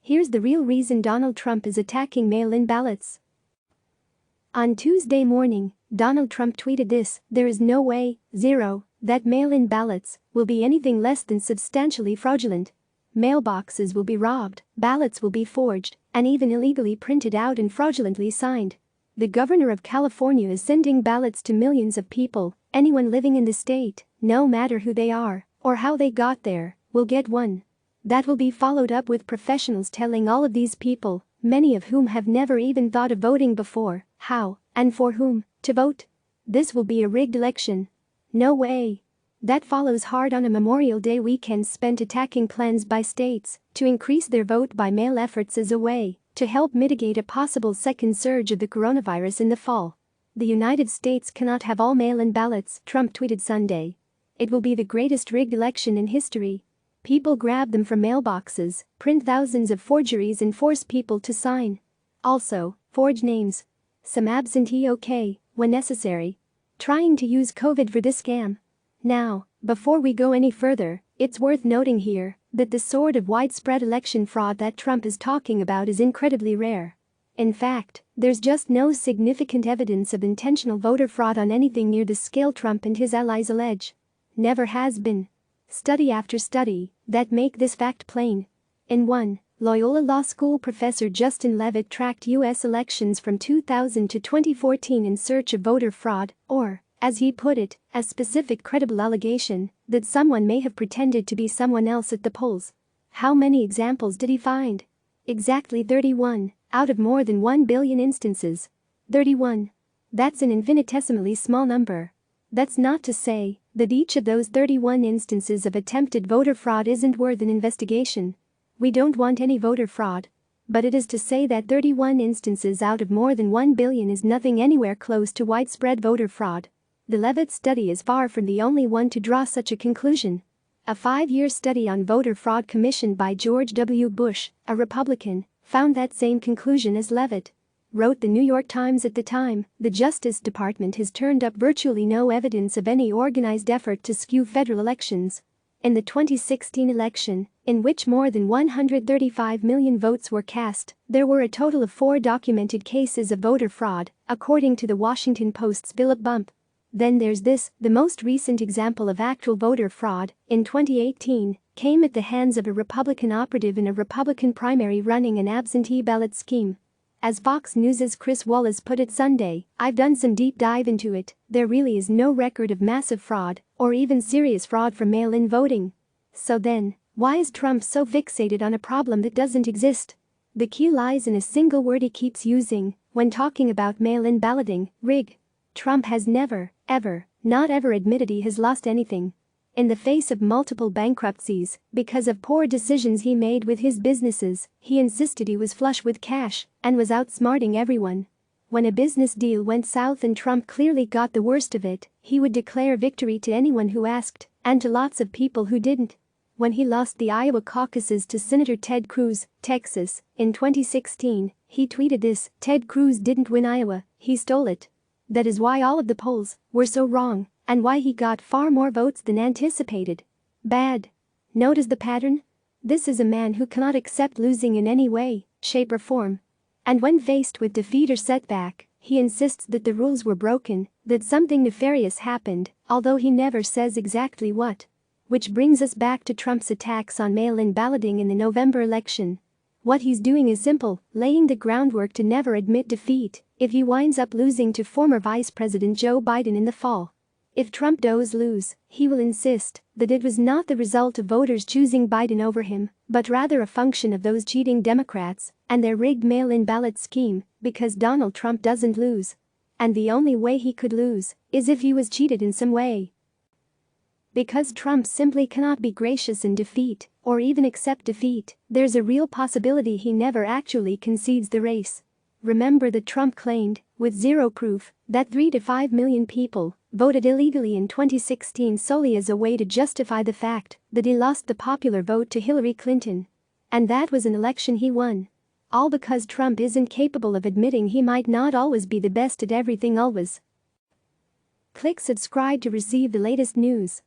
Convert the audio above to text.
Here's the real reason Donald Trump is attacking mail-in ballots. On Tuesday morning, Donald Trump tweeted this: "There is no way, zero, that mail-in ballots will be anything less than substantially fraudulent. Mailboxes will be robbed, ballots will be forged, and even illegally printed out and fraudulently signed. The governor of California is sending ballots to millions of people. Anyone living in the state, no matter who they are or how they got there, will get one. That will be followed up with professionals telling all of these people, many of whom have never even thought of voting before, how and for whom to vote. This will be a rigged election. No way." That follows hard on a Memorial Day weekend spent attacking plans by states to increase their vote by mail efforts as a way to help mitigate a possible second surge of the coronavirus in the fall. "The United States cannot have all mail-in ballots," Trump tweeted Sunday. "It will be the greatest rigged election in history. People grab them from mailboxes, print thousands of forgeries and force people to sign. Also, forge names. Some absentee okay, when necessary. Trying to use COVID for this scam." Now, before we go any further, it's worth noting here that the sort of widespread election fraud that Trump is talking about is incredibly rare. In fact, there's just no significant evidence of intentional voter fraud on anything near the scale Trump and his allies allege. Never has been. Study after study that make this fact plain. In one, Loyola Law School professor Justin Levitt tracked U.S. elections from 2000 to 2014 in search of voter fraud, or, as he put it, a specific credible allegation that someone may have pretended to be someone else at the polls. How many examples did he find? Exactly 31, out of more than 1 billion instances. 31. That's an infinitesimally small number. That's not to say that each of those 31 instances of attempted voter fraud isn't worth an investigation. We don't want any voter fraud. But it is to say that 31 instances out of more than 1 billion is nothing anywhere close to widespread voter fraud. The Levitt study is far from the only one to draw such a conclusion. A 5-year study on voter fraud commissioned by George W. Bush, a Republican, found that same conclusion as Levitt. Wrote the New York Times at the time, "The Justice Department has turned up virtually no evidence of any organized effort to skew federal elections." In the 2016 election, in which more than 135 million votes were cast, there were a total of 4 documented cases of voter fraud, according to the Washington Post's Philip Bump. Then there's this: the most recent example of actual voter fraud, in 2018, came at the hands of a Republican operative in a Republican primary running an absentee ballot scheme. As Fox News' Chris Wallace put it Sunday, "I've done some deep dive into it. There really is no record of massive fraud, or even serious fraud from mail-in voting." So then, why is Trump so fixated on a problem that doesn't exist? The key lies in a single word he keeps using when talking about mail-in balloting: rig. Trump has never, ever, not ever admitted he has lost anything. In the face of multiple bankruptcies, because of poor decisions he made with his businesses, he insisted he was flush with cash and was outsmarting everyone. When a business deal went south and Trump clearly got the worst of it, he would declare victory to anyone who asked, and to lots of people who didn't. When he lost the Iowa caucuses to Senator Ted Cruz, Texas, in 2016, he tweeted this: "Ted Cruz didn't win Iowa, he stole it. That is why all of the polls were so wrong, and why he got far more votes than anticipated." Bad. Notice the pattern? This is a man who cannot accept losing in any way, shape or form. And when faced with defeat or setback, he insists that the rules were broken, that something nefarious happened, although he never says exactly what. Which brings us back to Trump's attacks on mail-in balloting in the November election. What he's doing is simple: laying the groundwork to never admit defeat if he winds up losing to former Vice President Joe Biden in the fall. If Trump does lose, he will insist that it was not the result of voters choosing Biden over him, but rather a function of those cheating Democrats and their rigged mail-in ballot scheme, because Donald Trump doesn't lose. And the only way he could lose is if he was cheated in some way. Because Trump simply cannot be gracious in defeat, or even accept defeat, there's a real possibility he never actually concedes the race. Remember that Trump claimed, with zero proof, that 3 to 5 million people voted illegally in 2016 solely as a way to justify the fact that he lost the popular vote to Hillary Clinton. And that was an election he won. All because Trump isn't capable of admitting he might not always be the best at everything always. Click subscribe to receive the latest news.